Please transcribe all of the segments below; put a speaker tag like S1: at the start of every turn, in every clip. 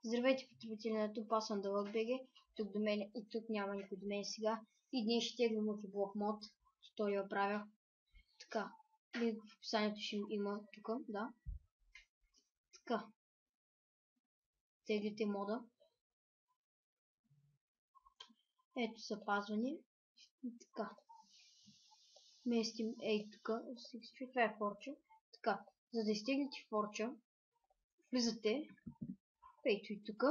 S1: Здравейте, потребители на YouTube, аз съм DeluxeBG. Тук до мен и тук няма никой до мен сега. И днес ще теглим Multiblok Mod. Туториал правя. Така. Линк в описанието ще има тук, да. Така. Теглите мода. Ето запазване. Така. Местим ей тук. Това е форча. Така. За да изтеглите форча, влизате. Ето и тук.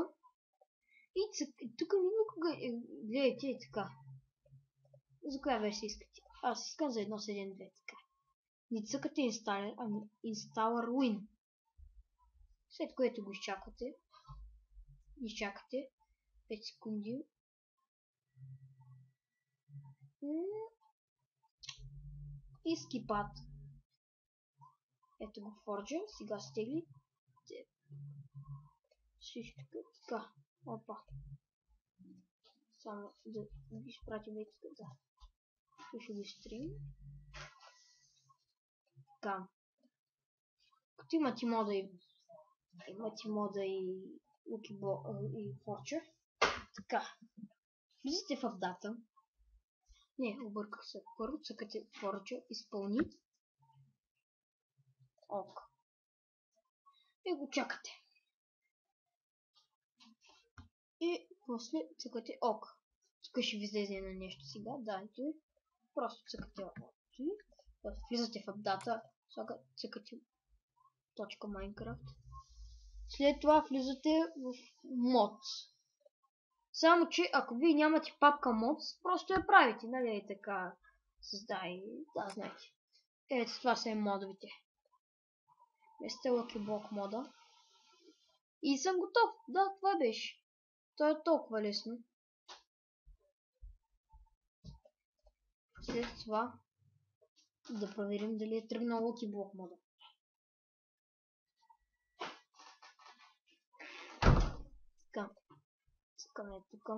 S1: И тук никога гледайте и така. За коя версия искате? Аз искам за 1.7.2 така. Не цъкате Installer, ами Installer Win. След което го изчаквате. Изчакате 5 секунди. И скипат. Ето го Forge. Сега стегли. Всичко така. Опа. Само да ги изпратим и така. Да. Ще го стрим. Така. Като имате мода и и Forge. Така. Влизате в дата. Не, обърках се. Първо цъкате Forge, изпълни. ОК. И го чакате. И после цъкате ОК. Тук ще ви излезе на нещо сега. Да, ето и. Просто цъкате ОК. Влизате в дата. Цъкате .minecraft. След това влизате в mods. Само че ако вие нямате папка mods, просто я правите, нали така. Създай. Да, знаете. Ето това са модовете. Вместо Multiblok мода. И съм готов. Да, това беше. То е толкова лесно. След това да проверим дали е тръгнал Multiblok мода. Така. Цъкаме тук.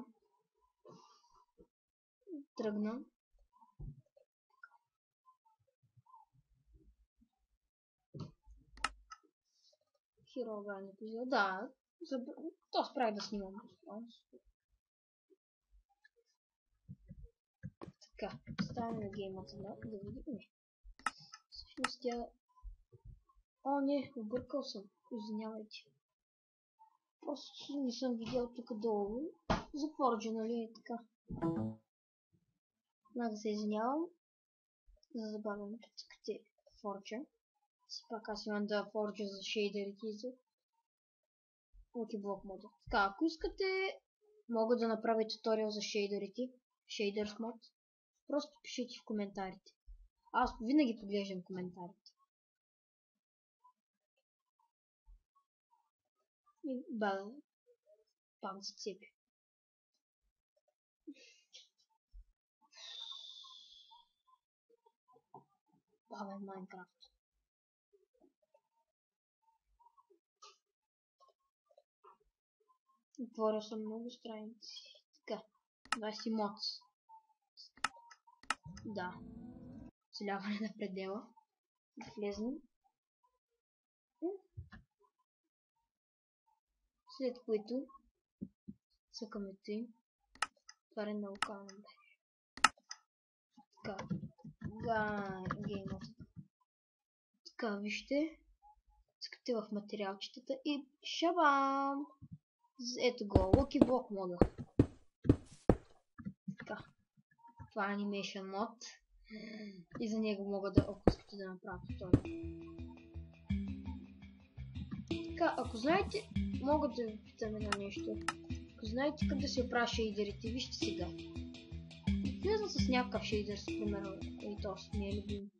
S1: Тръгна. Хироган епизод. Да. То справи да снимам. Така. Ставим геймата да видим. Не. Всъщност тя... О, не. Объркал съм. Извинявайте. Просто не съм видял тук долу. За Forge, нали е така. Да се извинявам. За забавяне. Цъкате Forge. Пак аз имам да Forge за шейдерите и за Multiblok мода. Така, ако искате, мога да направя туториал за шейдерите. Shaders мод. Просто пишете в коментарите. Аз винаги поглеждам коментарите. И бавя. Пам се цепи. Бавя Майнкрафт. Отворя съм много страници. Така. 20 mods. Да. Целяване на предела. Влезнем. След което цъкаме 3. Отваряне на локална мрежа. Така. Геймът. Така, вижте. Цъкате в материалчетата и шабам! Ето го, Multiblok мода. Така. Това е Animation мод. И за него мога да, ако искате да направя туториал. Така, ако знаете, мога да ви питам едно нещо. Ако знаете как да се оправя шейдерите, вижте сега. Влезна с някакъв шейдер, примерно, и то ми е любим.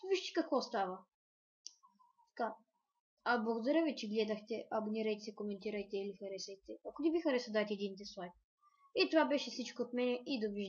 S1: Вижте какво става. Така. Благодаря ви, че гледахте. Абонирайте се, коментирайте или харесайте. Ако не ви хареса, дайте един дизлайк. И това беше всичко от мен и довиждане.